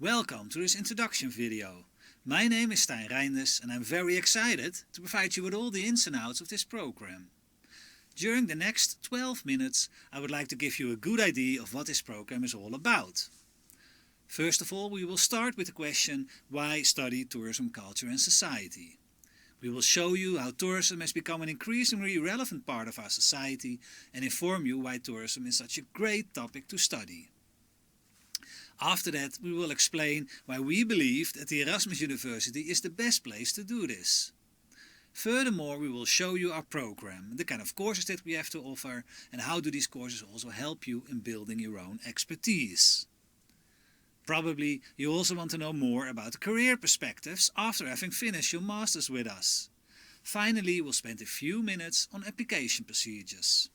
Welcome to this introduction video. My name is Stijn Reijnders and I'm very excited to provide you with all the ins and outs of this program. During the next 12 minutes I would like to give you a good idea of what this program is all about. First of all, we will start with the question, why study tourism, culture and society? We will show you how tourism has become an increasingly relevant part of our society and inform you why tourism is such a great topic to study. After that, we will explain why we believe that the Erasmus University is the best place to do this. Furthermore, we will show you our program, the kind of courses that we have to offer, and how do these courses also help you in building your own expertise. Probably you also want to know more about the career perspectives after having finished your masters with us. Finally, we'll spend a few minutes on application procedures.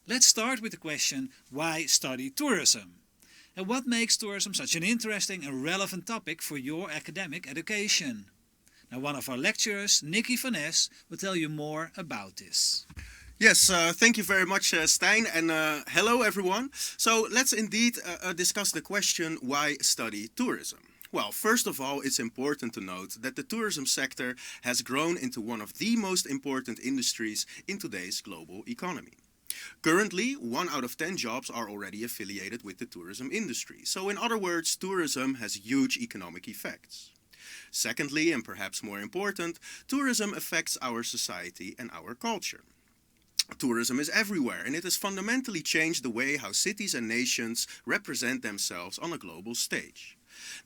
Let's start with the question, why study tourism? And what makes tourism such an interesting and relevant topic for your academic education? Now, one of our lecturers, Nicky will tell you more about this. Yes, thank you very much, Stijn, and hello everyone. So let's indeed discuss the question, why study tourism? Well, first of all, it's important to note that the tourism sector has grown into one of the most important industries in today's global economy. Currently, 1 out of 10 jobs are already affiliated with the tourism industry. So in other words, tourism has huge economic effects. Secondly, and perhaps more important, tourism affects our society and our culture. Tourism is everywhere and it has fundamentally changed the way how cities and nations represent themselves on a global stage.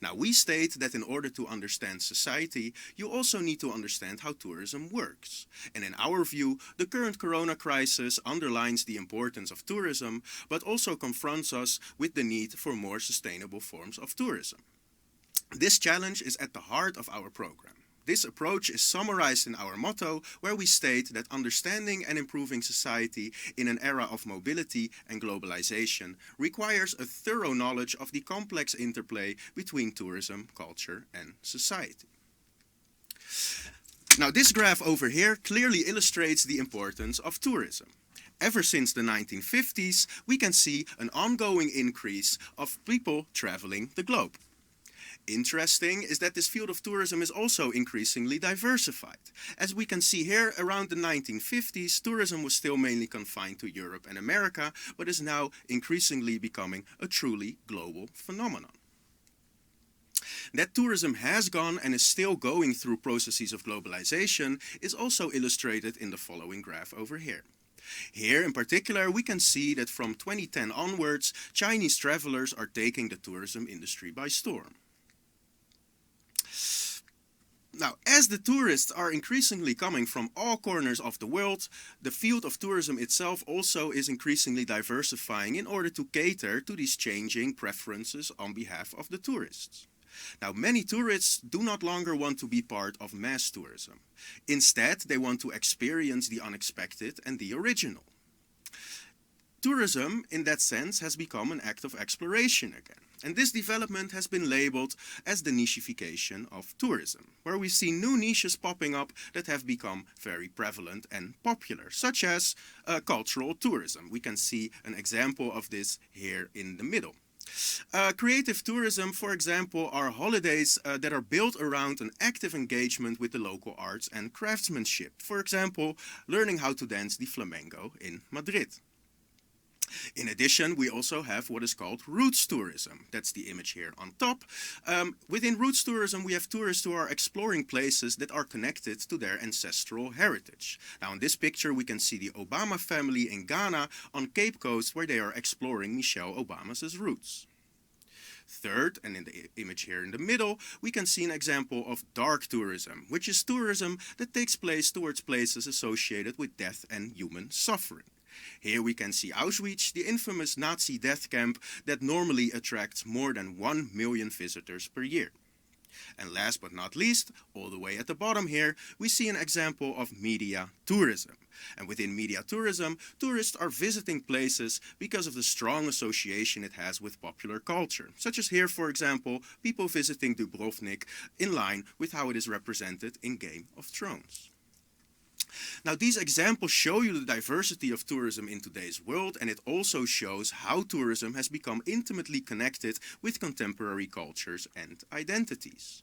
Now, we state that in order to understand society, you also need to understand how tourism works. And in our view, the current corona crisis underlines the importance of tourism, but also confronts us with the need for more sustainable forms of tourism. This challenge is at the heart of our program. This approach is summarized in our motto, where we state that understanding and improving society in an era of mobility and globalization requires a thorough knowledge of the complex interplay between tourism, culture and society. Now, this graph over here clearly illustrates the importance of tourism. Ever since the 1950s, we can see an ongoing increase of people traveling the globe. Interesting is that this field of tourism is also increasingly diversified. As we can see here, around the 1950s, tourism was still mainly confined to Europe and America, but is now increasingly becoming a truly global phenomenon. That tourism has gone and is still going through processes of globalization is also illustrated in the following graph over here. Here in particular, we can see that from 2010 onwards, Chinese travelers are taking the tourism industry by storm. Now, as the tourists are increasingly coming from all corners of the world, the field of tourism itself also is increasingly diversifying in order to cater to these changing preferences on behalf of the tourists. Now, many tourists do not longer want to be part of mass tourism. Instead, they want to experience the unexpected and the original. Tourism, in that sense, has become an act of exploration again. And this development has been labeled as the nichification of tourism, where we see new niches popping up that have become very prevalent and popular, such as cultural tourism. We can see an example of this here in the middle. Creative tourism, for example, are holidays that are built around an active engagement with the local arts and craftsmanship. For example, learning how to dance the flamenco in Madrid. In addition, we also have what is called roots tourism. That's the image here on top. Within roots tourism, we have tourists who are exploring places that are connected to their ancestral heritage. Now, in this picture, we can see the Obama family in Ghana on Cape Coast, where they are exploring Michelle Obama's roots. Third, and in the image here in the middle, we can see an example of dark tourism, which is tourism that takes place towards places associated with death and human suffering. Here we can see Auschwitz, the infamous Nazi death camp that normally attracts more than 1 million visitors per year. And last but not least, all the way at the bottom here, we see an example of media tourism. And within media tourism, tourists are visiting places because of the strong association it has with popular culture. Such as here, for example, people visiting Dubrovnik in line with how it is represented in Game of Thrones. Now, these examples show you the diversity of tourism in today's world, and it also shows how tourism has become intimately connected with contemporary cultures and identities.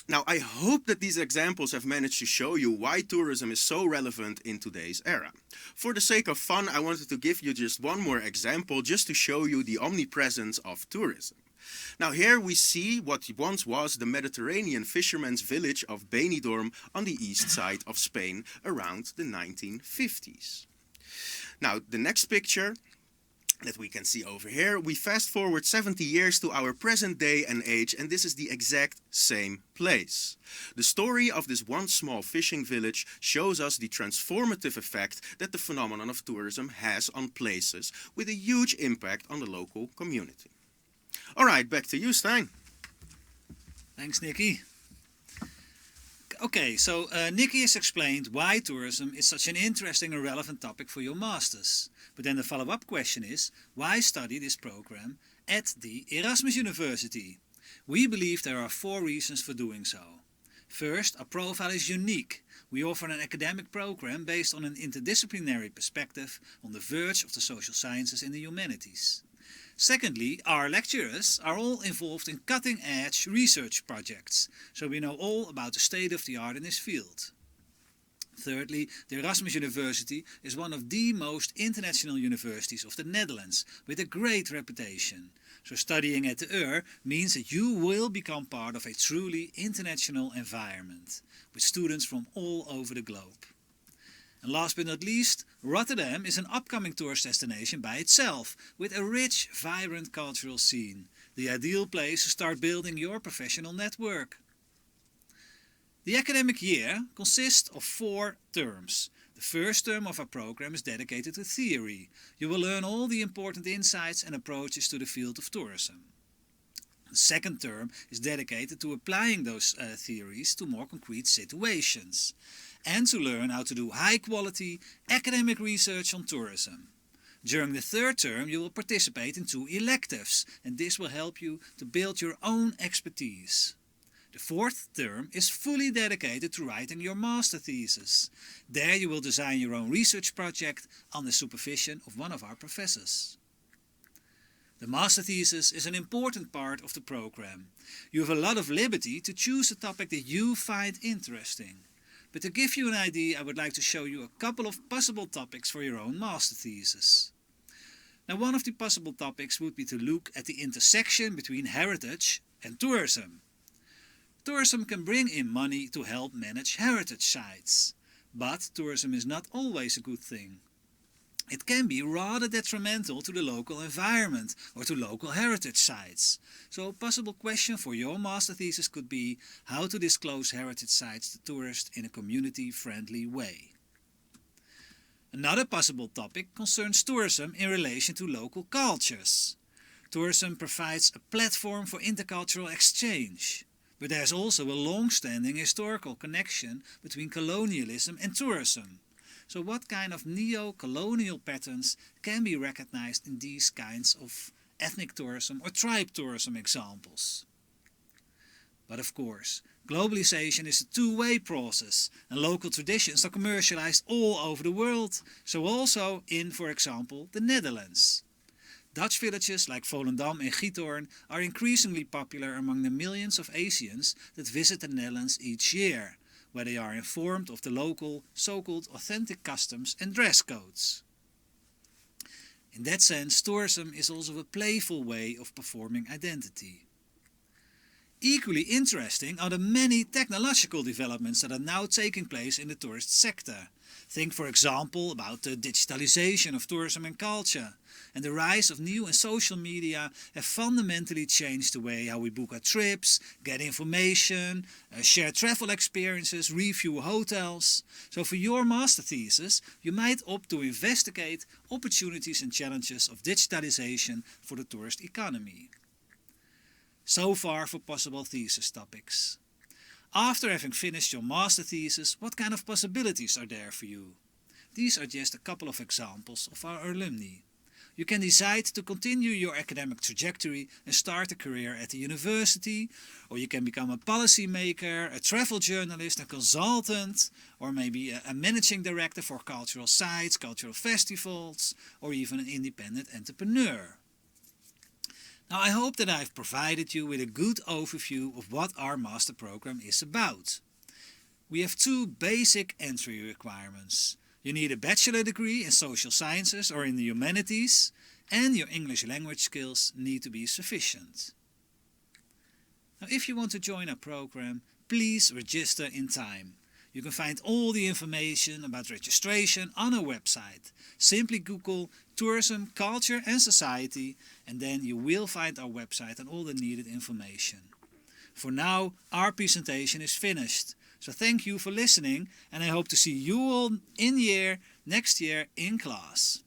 Now, I hope that these examples have managed to show you why tourism is so relevant in today's era. For the sake of fun, I wanted to give you just one more example just to show you the omnipresence of tourism. Now here we see what once was the Mediterranean fishermen's village of Benidorm on the east side of Spain around the 1950s. Now the next picture that we can see over here, we fast forward 70 years to our present day and age, and this is the exact same place. The story of this one small fishing village shows us the transformative effect that the phenomenon of tourism has on places, with a huge impact on the local community. Alright, back to you, Stijn. Thanks, Nicky. Okay, so Nicky has explained why tourism is such an interesting and relevant topic for your masters. But then the follow-up question is, why study this program at the Erasmus University? We believe there are 4 reasons for doing so. First, our profile is unique. We offer an academic program based on an interdisciplinary perspective on the verge of the social sciences and the humanities. Secondly, our lecturers are all involved in cutting-edge research projects, so we know all about the state of the art in this field. Thirdly, the Erasmus University is one of the most international universities of the Netherlands, with a great reputation. So studying at the UR means that you will become part of a truly international environment, with students from all over the globe. And last but not least, Rotterdam is an upcoming tourist destination by itself, with a rich, vibrant cultural scene. The ideal place to start building your professional network. The academic year consists of 4 terms. The first term of our program is dedicated to theory. You will learn all the important insights and approaches to the field of tourism. The second term is dedicated to applying those theories to more concrete situations, and to learn how to do high-quality academic research on tourism. During the third term you will participate in 2 electives, and this will help you to build your own expertise. The fourth term is fully dedicated to writing your master thesis. There you will design your own research project under the supervision of one of our professors. The master thesis is an important part of the program. You have a lot of liberty to choose a topic that you find interesting. But to give you an idea, I would like to show you a couple of possible topics for your own master thesis. Now, one of the possible topics would be to look at the intersection between heritage and tourism. Tourism can bring in money to help manage heritage sites, but tourism is not always a good thing. It can be rather detrimental to the local environment or to local heritage sites. So a possible question for your master thesis could be how to disclose heritage sites to tourists in a community-friendly way. Another possible topic concerns tourism in relation to local cultures. Tourism provides a platform for intercultural exchange. But there's also a long-standing historical connection between colonialism and tourism. So what kind of neo-colonial patterns can be recognized in these kinds of ethnic tourism or tribe tourism examples? But of course, globalization is a two-way process, and local traditions are commercialized all over the world, so also in, for example, the Netherlands. Dutch villages like Volendam and Giethoorn are increasingly popular among the millions of Asians that visit the Netherlands each year, where they are informed of the local, so-called authentic customs and dress codes. In that sense, tourism is also a playful way of performing identity. Equally interesting are the many technological developments that are now taking place in the tourist sector. Think, for example, about the digitalization of tourism and culture, and the rise of new and social media have fundamentally changed the way how we book our trips, get information, share travel experiences, review hotels. So for your master thesis, you might opt to investigate opportunities and challenges of digitalization for the tourist economy. So far for possible thesis topics. After having finished your master thesis, what kind of possibilities are there for you? These are just a couple of examples of our alumni. You can decide to continue your academic trajectory and start a career at the university, or you can become a policy maker, a travel journalist, a consultant, or maybe a managing director for cultural sites, cultural festivals, or even an independent entrepreneur. Now, I hope that I've provided you with a good overview of what our master program is about. We have two basic entry requirements. You need a bachelor degree in social sciences or in the humanities, and your English language skills need to be sufficient. Now, if you want to join our program, please register in time. You can find all the information about registration on our website. Simply Google Tourism, Culture and Society, and then you will find our website and all the needed information. For now, our presentation is finished. So thank you for listening, and I hope to see you all next year in class.